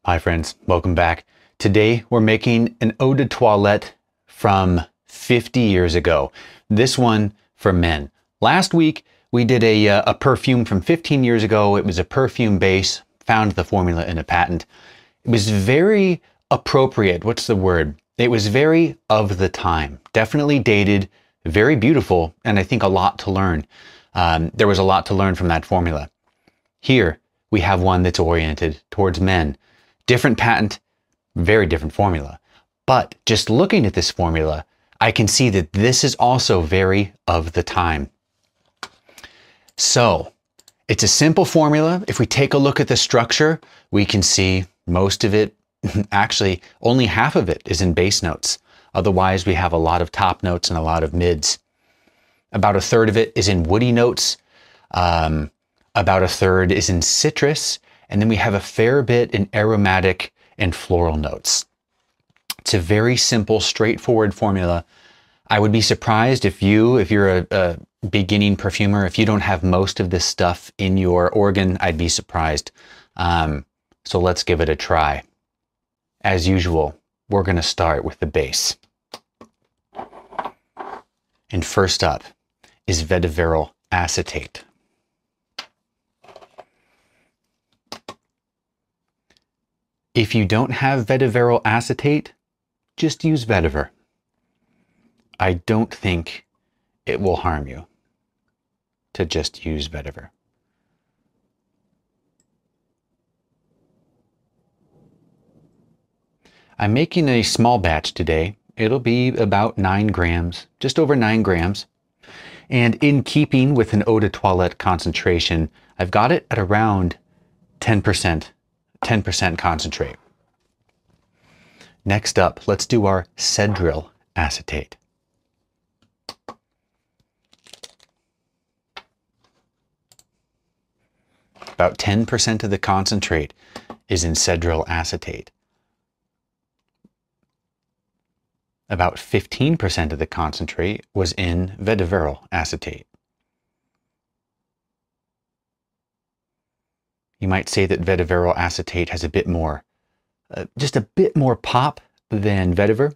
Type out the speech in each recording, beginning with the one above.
Hi friends, welcome back. Today we're making an Eau de Toilette from 50 years ago. This one for men. Last week we did a perfume from 15 years ago. It was a perfume base, found the formula in a patent. It was very appropriate, what's the word? It was very of the time, definitely dated, very beautiful, and I think a lot to learn. There was a lot to learn from that formula. Here we have one that's oriented towards men. Different patent, very different formula. But just looking at this formula, I can see that this is also very of the time. So it's a simple formula. If we take a look at the structure, we can see most of it, actually only half of it is in base notes. Otherwise, we have a lot of top notes and a lot of mids. About a third of it is in woody notes. About a third is in citrus. And then we have a fair bit in aromatic and floral notes. It's a very simple, straightforward formula. I would be surprised if you're a beginning perfumer, if you don't have most of this stuff in your organ, I'd be surprised. So let's give it a try. As usual, we're going to start with the base. And first up is Vetiveryl Acetate. If you don't have Vetiveryl Acetate, just use vetiver. I don't think it will harm you to just use vetiver. I'm making a small batch today. It'll be about 9 grams, just over 9 grams. And in keeping with an Eau de Toilette concentration, I've got it at around 10% concentrate. Next up, let's do our Cedryl Acetate. About 10% of the concentrate is in Cedryl Acetate. About 15% of the concentrate was in Vetiveryl Acetate. You might say that Vetiveryl Acetate has a bit more, just a bit more pop than vetiver.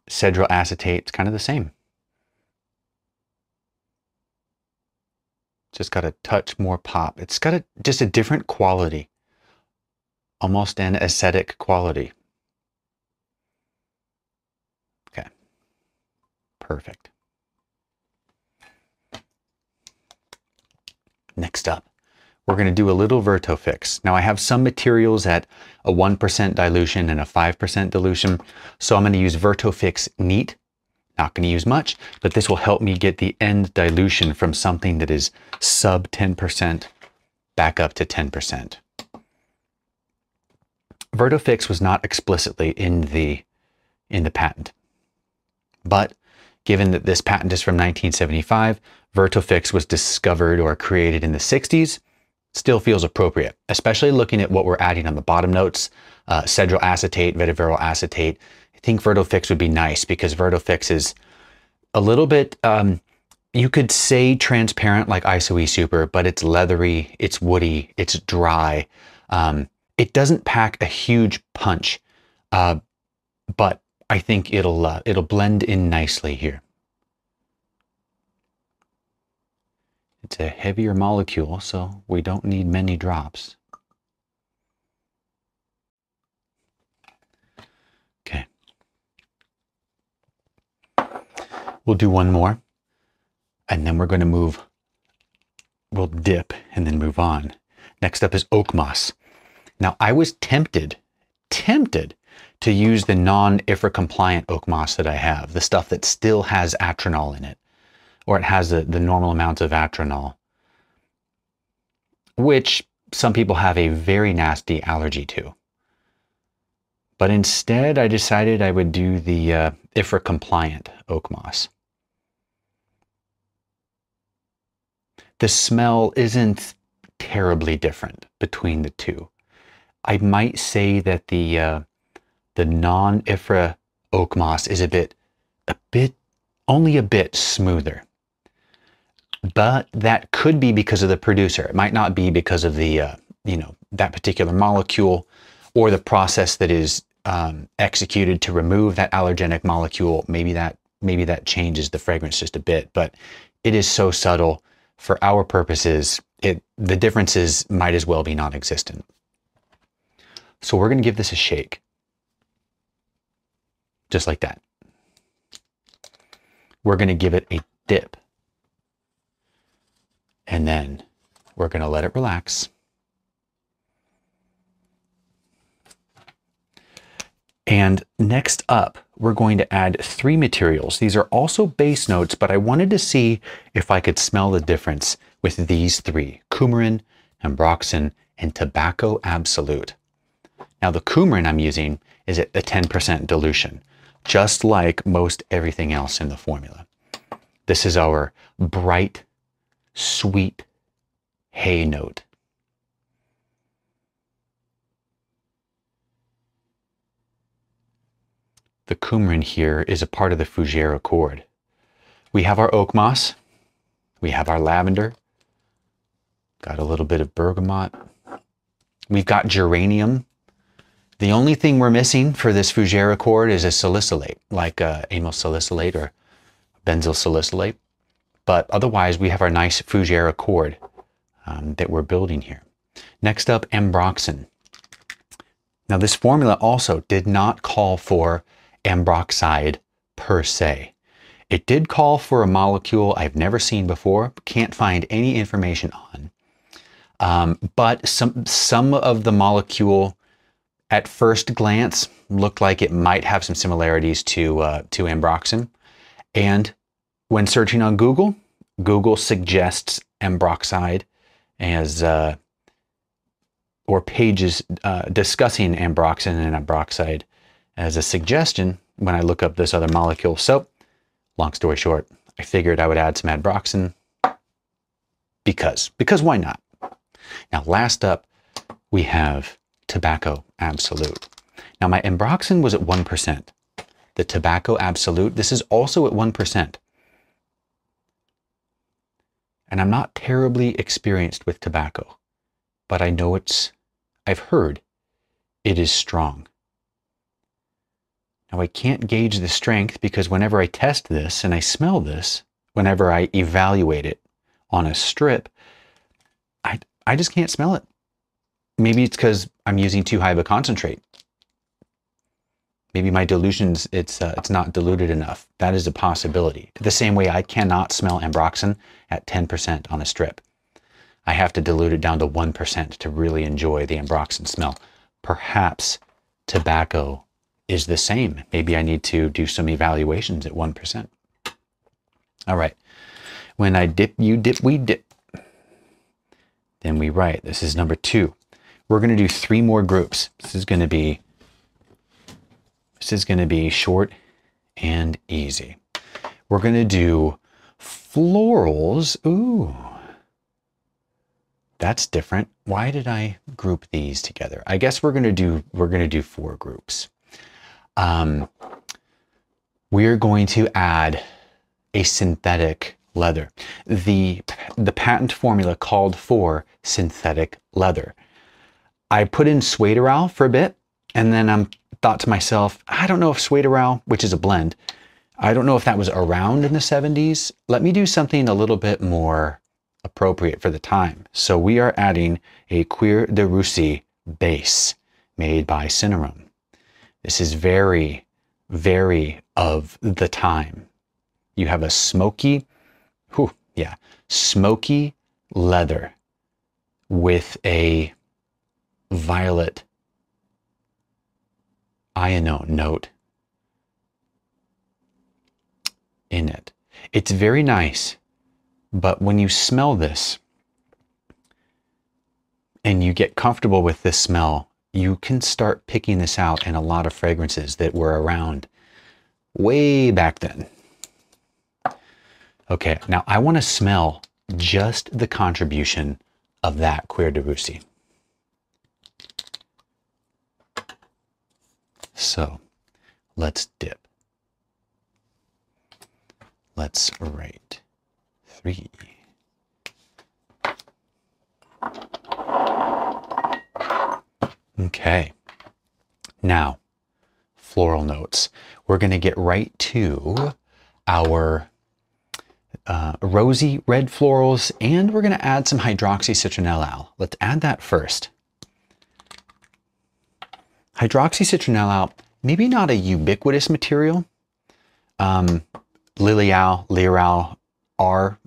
Cedryl Acetate is kind of the same. Just got a touch more pop. It's got just a different quality, almost an aesthetic quality. Okay, perfect. Next up, we're going to do a little Vertofix. Now I have some materials at a 1% dilution and a 5% dilution, so I'm going to use Vertofix Neat. Not going to use much, but this will help me get the end dilution from something that is sub 10% back up to 10%. Vertofix was not explicitly in the patent, but given that this patent is from 1975, Vertofix was discovered or created in the 60s, still feels appropriate, especially looking at what we're adding on the bottom notes. Cedryl Acetate, Vetiveryl Acetate. I think Vertofix would be nice because Vertofix is a little bit, you could say transparent like Iso-E Super, but it's leathery, it's woody, it's dry. It doesn't pack a huge punch, but I think it'll blend in nicely here. It's a heavier molecule, so we don't need many drops. Okay. We'll do one more, and then we're going to we'll dip and then move on. Next up is Oakmoss. Now, I was tempted to use the non-IFRA compliant Oakmoss that I have, the stuff that still has atronol in it, or it has the normal amount of atronol, which some people have a very nasty allergy to. But instead, I decided I would do the IFRA compliant Oakmoss. The smell isn't terribly different between the two. I might say that the non-IFRA Oakmoss is only a bit smoother. But that could be because of the producer. It might not be because of the that particular molecule or the process that is executed to remove that allergenic molecule, maybe that changes the fragrance just a bit, but it is so subtle. For our purposes, the differences might as well be non-existent. So we're going to give this a shake. Just like that. We're going to give it a dip. And then we're going to let it relax. And next up, we're going to add 3 materials. These are also base notes, but I wanted to see if I could smell the difference with these 3, Coumarin, Ambroxan, and Tobacco Absolute. Now the Coumarin I'm using is at a 10% dilution, just like most everything else in the formula. This is our bright, sweet hay note. The Coumarin here is a part of the Fougere Accord. We have our oak moss, we have our lavender, got a little bit of bergamot, we've got geranium. The only thing we're missing for this Fougere Accord is a salicylate, like amyl salicylate or benzyl salicylate. But otherwise, we have our nice Fougere Accord that we're building here. Next up, Ambroxan. Now, this formula also did not call for ambroxide per se. It did call for a molecule I've never seen before, can't find any information on. But some of the molecule at first glance looked like it might have some similarities to Ambroxan. And when searching on Google, Google suggests ambroxide as or pages discussing Ambroxan and ambroxide as a suggestion when I look up this other molecule. So, long story short, I figured I would add some Ambroxan because why not? Now, last up, we have Tobacco Absolute. Now, my Ambroxan was at 1%. The Tobacco Absolute, this is also at 1%. And I'm not terribly experienced with tobacco, but I know I've heard it is strong. Now, I can't gauge the strength because whenever I test this and I smell this, whenever I evaluate it on a strip, I just can't smell it. Maybe it's because I'm using too high of a concentrate. Maybe my dilutions, it's not diluted enough. That is a possibility. The same way I cannot smell Ambroxan at 10% on a strip. I have to dilute it down to 1% to really enjoy the Ambroxan smell. Perhaps tobacco is the same. Maybe I need to do some evaluations at 1%. All right. When I dip, you dip, we dip. Then we write. This is number 2. We're going to do 3 more groups. This is going to be short and easy. We're going to do florals. Ooh, that's different. Why did I group these together? I guess we're going to do 4 groups. We're going to add a synthetic leather. The patent formula called for synthetic leather. I put in Cedryl for a bit, and then I thought to myself, I don't know if Cedryl, which is a blend, I don't know if that was around in the 70s. Let me do something a little bit more appropriate for the time. So we are adding a Cuir de Russie base made by Cinnamon. This is very, very of the time. You have a smoky leather with a violet ionone note in it. It's very nice, but when you smell this and you get comfortable with this smell, you can start picking this out in a lot of fragrances that were around way back then. Okay, now I want to smell just the contribution of that Cuir de Russie. So let's dip. Let's write 3. Okay. Now, floral notes. We're going to get right to our rosy red florals, and we're going to add some Hydroxycitronellal. Let's add that first. Hydroxycitronellal, maybe not a ubiquitous material. Lilial, Leoral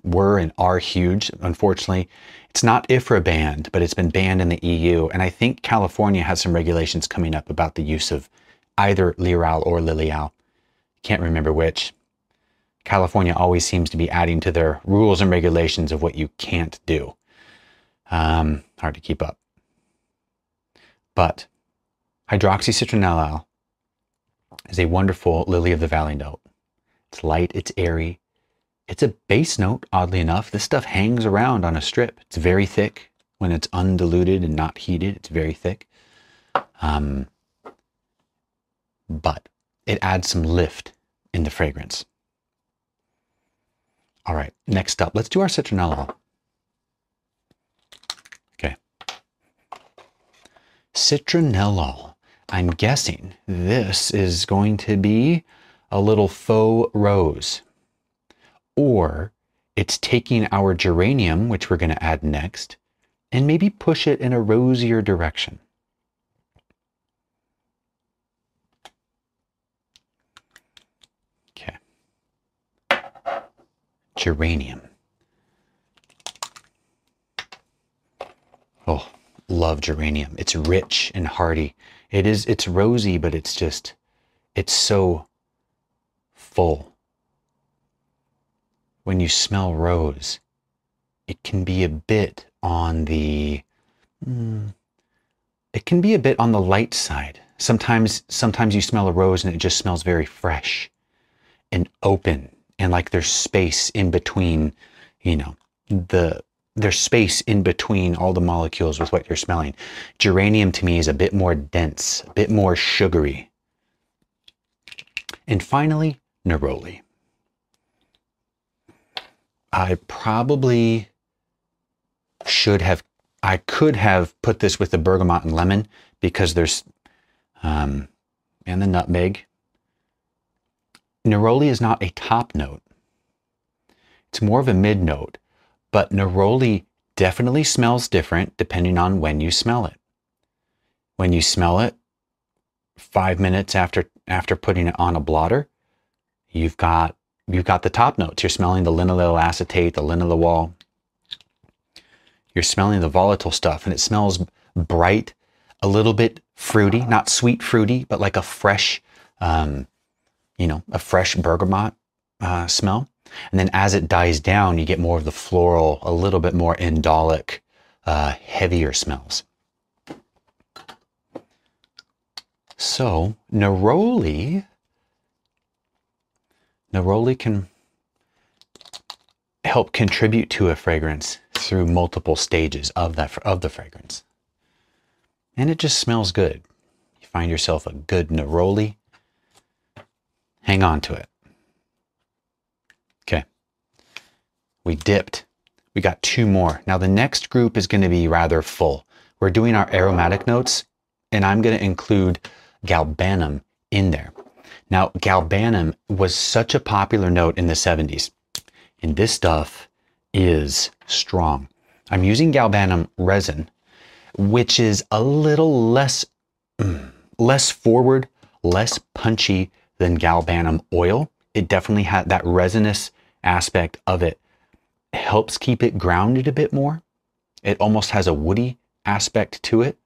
were and are huge. Unfortunately, it's not IFRA banned, but it's been banned in the EU. And I think California has some regulations coming up about the use of either Leoral or Lilial. Can't remember which. California always seems to be adding to their rules and regulations of what you can't do. Hard to keep up. But Hydroxycitronellal is a wonderful lily of the valley note. It's light, it's airy. It's a base note, oddly enough. This stuff hangs around on a strip. It's very thick. When it's undiluted and not heated, it's very thick. But it adds some lift in the fragrance. All right, next up, let's do our citronellol. Okay. Citronellol. I'm guessing this is going to be a little faux rose. Or it's taking our geranium, which we're going to add next, and maybe push it in a rosier direction. Okay. Geranium. Oh, love geranium. It's rich and hearty. It's rosy, but it's so full. When you smell rose, it can be a bit on the light side. Sometimes you smell a rose and it just smells very fresh and open, and like there's space in between, there's space in between all the molecules with what you're smelling. Geranium to me is a bit more dense, a bit more sugary. And finally, neroli. I probably could have put this with the bergamot and lemon because there's, and the nutmeg. Neroli is not a top note. It's more of a mid note, but neroli definitely smells different depending on when you smell it. When you smell it 5 minutes after putting it on a blotter, you've got the top notes. You're smelling the linalool acetate, the linalool. You're smelling the volatile stuff, and it smells bright, a little bit fruity, not sweet fruity, but like a fresh, a fresh bergamot smell. And then as it dies down, you get more of the floral, a little bit more indolic, heavier smells. So neroli can help contribute to a fragrance through multiple stages of the fragrance. And it just smells good. You find yourself a good neroli, hang on to it. Okay. We dipped. We got 2 more. Now the next group is going to be rather full. We're doing our aromatic notes, and I'm going to include galbanum in there. Now, galbanum was such a popular note in the 70s, and this stuff is strong. I'm using Galbanum Resin, which is a little less forward, less punchy than Galbanum oil. It definitely had that resinous aspect of it. It helps keep it grounded a bit more. It almost has a woody aspect to it.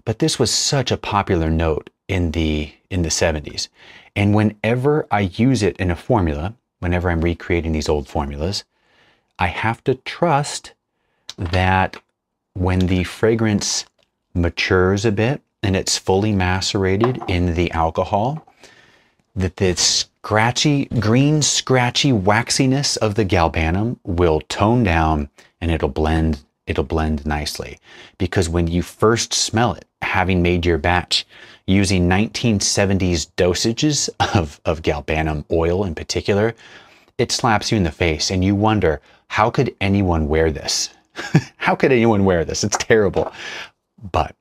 But this was such a popular note in the 70s. And whenever I use it in a formula, whenever I'm recreating these old formulas, I have to trust that when the fragrance matures a bit and it's fully macerated in the alcohol, that the green, scratchy waxiness of the galbanum will tone down and it'll blend nicely. Because when you first smell it, having made your batch using 1970s dosages of galbanum oil in particular, it slaps you in the face and you wonder, how could anyone wear this? How could anyone wear this? It's terrible. but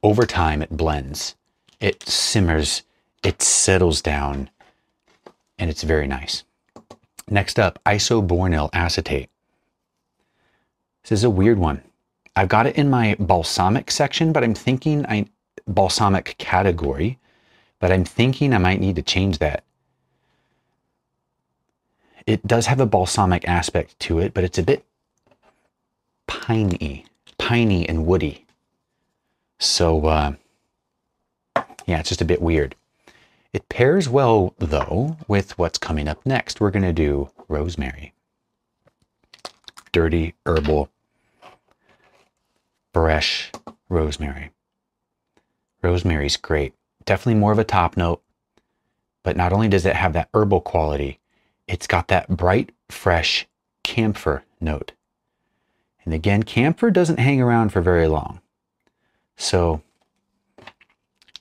over time it blends, it simmers, it settles down, and it's very nice. Next up, Isobornyl Acetate. This is a weird one. I've got it in my balsamic section, but I'm thinking balsamic category, but I'm thinking I might need to change that. It does have a balsamic aspect to it, but it's a bit piney and woody. So, yeah, it's just a bit weird. It pairs well, though, with what's coming up next. We're going to do rosemary. Dirty, herbal, fresh rosemary. Rosemary's great. Definitely more of a top note, but not only does it have that herbal quality, it's got that bright, fresh camphor note. And again, camphor doesn't hang around for very long. So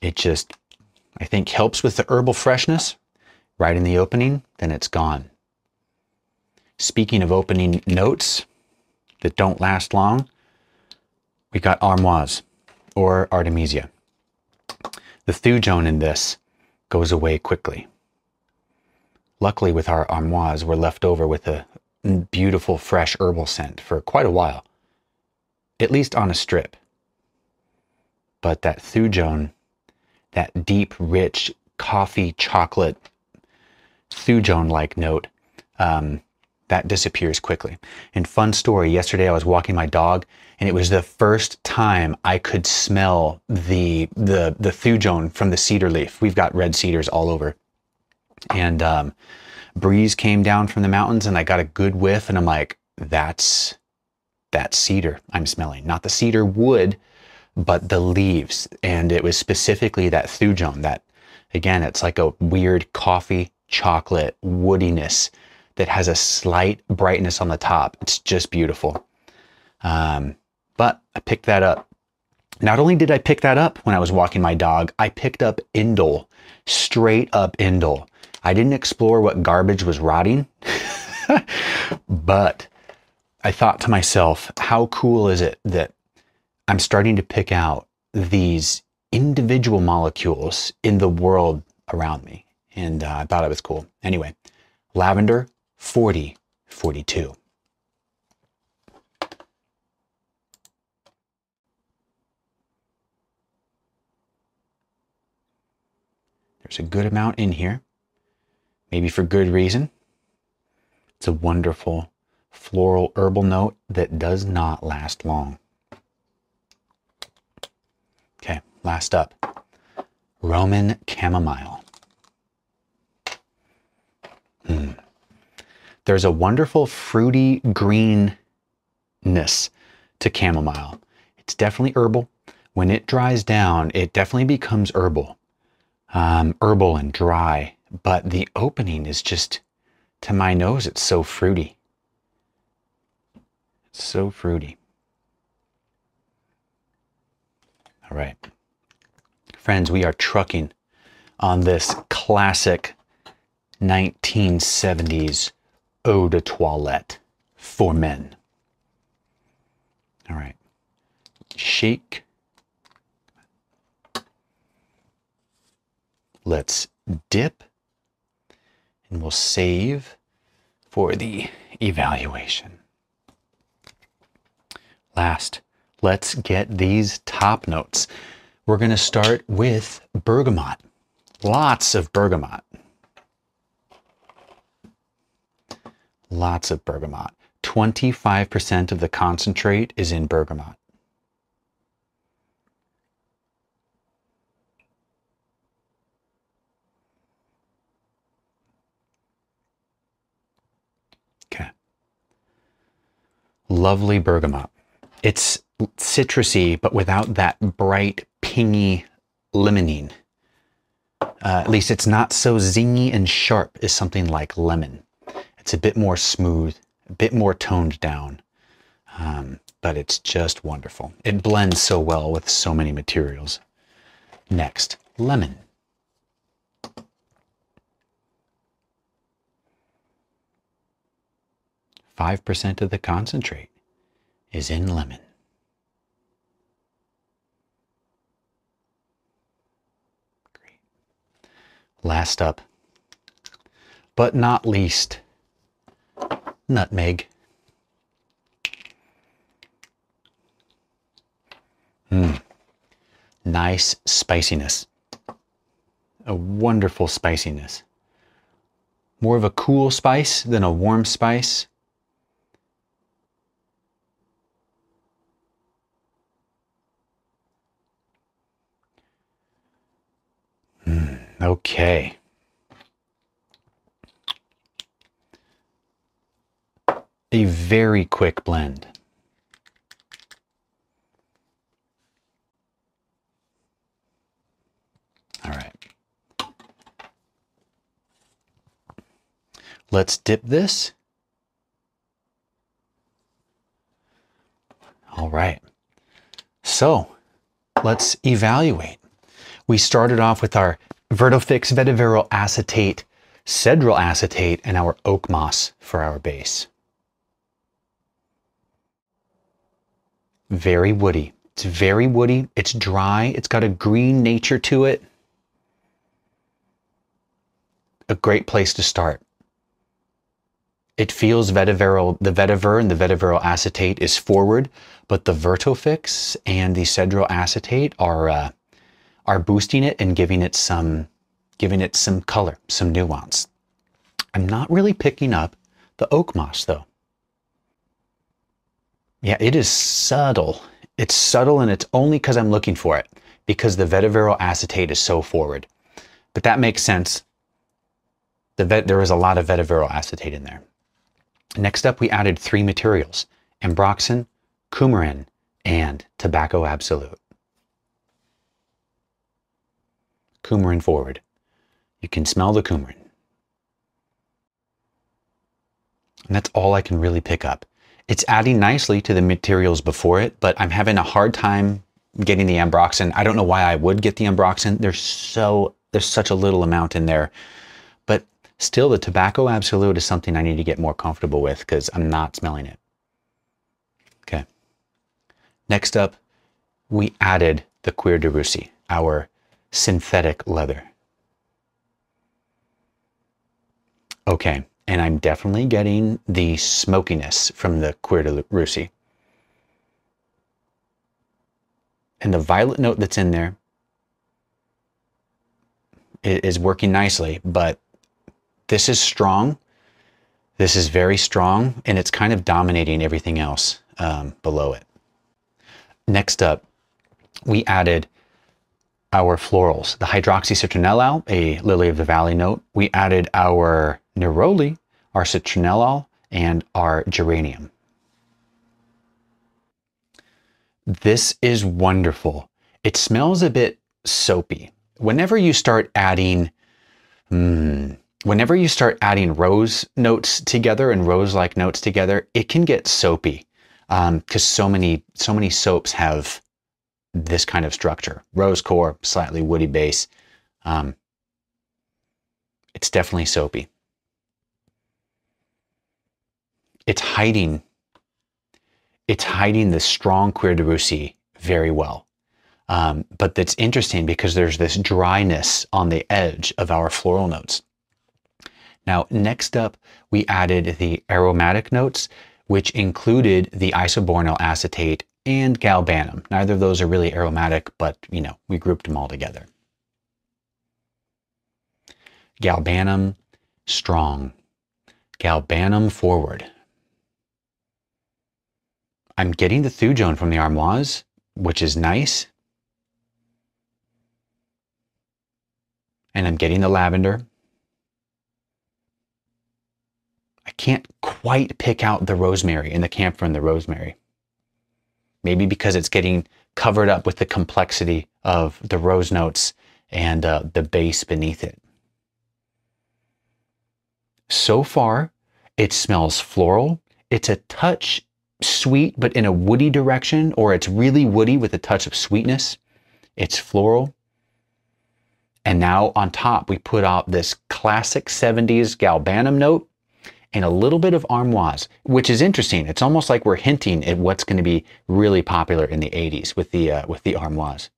it just, I think, helps with the herbal freshness right in the opening, then it's gone. Speaking of opening notes that don't last long, we got Armoise or Artemisia. The thujone in this goes away quickly. Luckily with our Armoise, we're left over with a beautiful fresh herbal scent for quite a while, at least on a strip. But that thujone, that deep, rich coffee, chocolate, thujone-like note, that disappears quickly. And fun story, yesterday I was walking my dog and it was the first time I could smell the thujone from the cedar leaf. We've got red cedars all over. And breeze came down from the mountains and I got a good whiff and I'm like, that's cedar I'm smelling. Not the cedar wood, but the leaves. And it was specifically that thujone that, again, it's like a weird coffee, chocolate woodiness that has a slight brightness on the top. It's just beautiful. But I picked that up. Not only did I pick that up when I was walking my dog, I picked up indole, straight up indole. I didn't explore what garbage was rotting, but I thought to myself, how cool is it that I'm starting to pick out these individual molecules in the world around me? And I thought it was cool. Anyway, Lavender 4042. There's a good amount in here, maybe for good reason. It's a wonderful floral herbal note that does not last long. Okay, last up, Roman Chamomile. There's a wonderful fruity greenness to chamomile. It's definitely herbal. When it dries down, it definitely becomes herbal. Herbal and dry, but the opening is just, to my nose, it's so fruity. It's so fruity. All right. Friends, we are trucking on this classic 1970s Eau de Toilette for men. All right. Shake. Let's dip, and we'll save for the evaluation. Last, let's get these top notes. We're going to start with bergamot. Lots of bergamot. Lots of bergamot. 25% of the concentrate is in bergamot. Okay. Lovely bergamot. It's citrusy, but without that bright, pingy limonene. At least it's not so zingy and sharp as something like lemon. It's a bit more smooth, a bit more toned down, but it's just wonderful. It blends so well with so many materials. Next, lemon. .5% of the concentrate is in lemon. Last up, but not least, nutmeg. Nice spiciness. A wonderful spiciness. More of a cool spice than a warm spice. Okay. A very quick blend. All right. Let's dip this. All right. So let's evaluate. We started off with our Vertofix Vetiveryl Acetate, Cedryl Acetate, and our Oakmoss for our base. Very woody. It's very woody. It's dry. It's got a green nature to it. A great place to start. It feels vetiveryl, the vetiver and the vetiveryl acetate is forward, but the Vertofix and the Cedryl acetate are boosting it and giving it some color, some nuance. I'm not really picking up the Oakmoss though. Yeah, it is subtle. It's subtle, and it's only because I'm looking for it, because the Vetiveryl Acetate is so forward. But that makes sense. There was a lot of Vetiveryl Acetate in there. Next up, we added 3 materials: Ambroxan, Coumarin, and Tobacco Absolute. Coumarin forward. You can smell the coumarin. And that's all I can really pick up. It's adding nicely to the materials before it, but I'm having a hard time getting the Ambroxan. I don't know why I would get the Ambroxan. There's such a little amount in there. But still, the Tobacco Absolute is something I need to get more comfortable with because I'm not smelling it. Okay. Next up, we added the Cuir de Russie, our synthetic leather. Okay. And I'm definitely getting the smokiness from the Cuir de Russie. And the violet note that's in there is working nicely, but this is strong. This is very strong, and it's kind of dominating everything else below it. Next up, we added our florals, the Hydroxycitronellal, a lily of the valley note. We added our Neroli, our Citronellol, and our Geranium. This is wonderful. It smells a bit soapy. Whenever you start adding rose notes together and rose-like notes together, it can get soapy because so many soaps have this kind of structure. Rose core, slightly woody base. It's definitely soapy. It's hiding the strong Cuir de Russie very well. But that's interesting because there's this dryness on the edge of our floral notes. Now, next up, we added the aromatic notes, which included the Isobornyl Acetate and Galbanum. Neither of those are really aromatic, but, you know, we grouped them all together. Galbanum, strong. Galbanum, forward. I'm getting the Thujone from the Armoise, which is nice. And I'm getting the lavender. I can't quite pick out the rosemary and the camphor and the rosemary. Maybe because it's getting covered up with the complexity of the rose notes and the base beneath it. So far, it smells floral. It's a touch sweet, but in a woody direction, or it's really woody with a touch of sweetness. It's floral. And now on top, we put out this classic 70s Galbanum note and a little bit of Armoise, which is interesting. It's almost like we're hinting at what's going to be really popular in the 80s with the Armoise.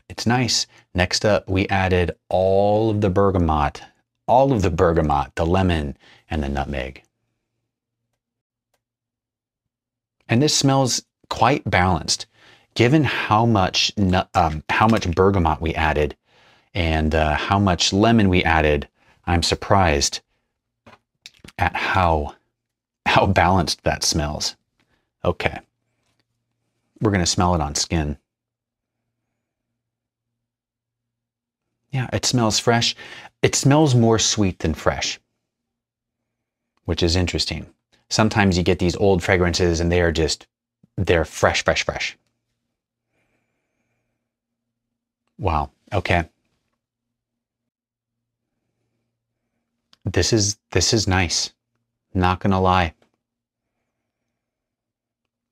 It's nice. Next up, we added all of the bergamot, the lemon, and the nutmeg. And this smells quite balanced. Given how much bergamot we added and how much lemon we added, I'm surprised at how balanced that smells. Okay, we're gonna smell it on skin. Yeah, it smells fresh. It smells more sweet than fresh, which is interesting. Sometimes you get these old fragrances and they're fresh, fresh, fresh. Wow, okay. This is nice. Not gonna lie.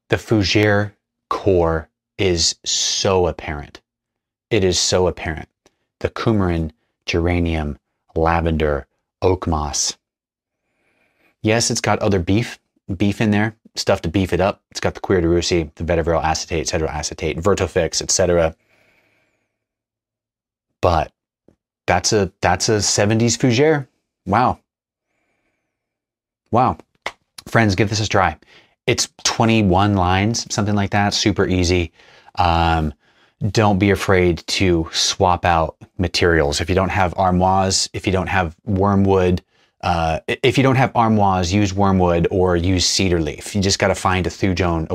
The fougere core is so apparent. It is so apparent. The Coumarin, Geranium, Lavender, Oakmoss. Yes, it's got other beef in there, stuff to beef it up. It's got the Cuir de Russie, the Vetiveryl Acetate, Cedryl Acetate, Vertofix, etc. But that's a 70s fougere. Wow. Wow. Friends, give this a try. It's 21 lines, something like that. Super easy. Don't be afraid to swap out materials. If you don't have Armoise, if you don't have wormwood, if you don't have Armoise, use wormwood or use cedar leaf. You just got to find a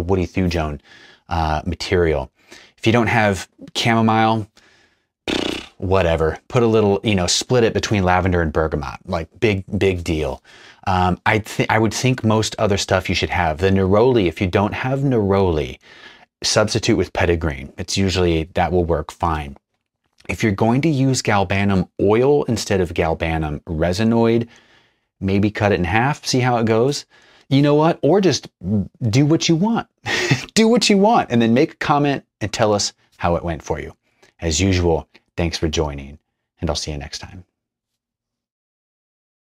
woody thujone material. If you don't have chamomile, whatever. Put a little, split it between lavender and bergamot. Like big deal. I would think most other stuff you should have. The neroli, if you don't have neroli, substitute with petitgreen. That will work fine. If you're going to use galbanum oil instead of galbanum resinoid, maybe cut it in half, see how it goes. You know what? Or just do what you want. Do what you want, and then make a comment and tell us how it went for you. As usual, thanks for joining, and I'll see you next time.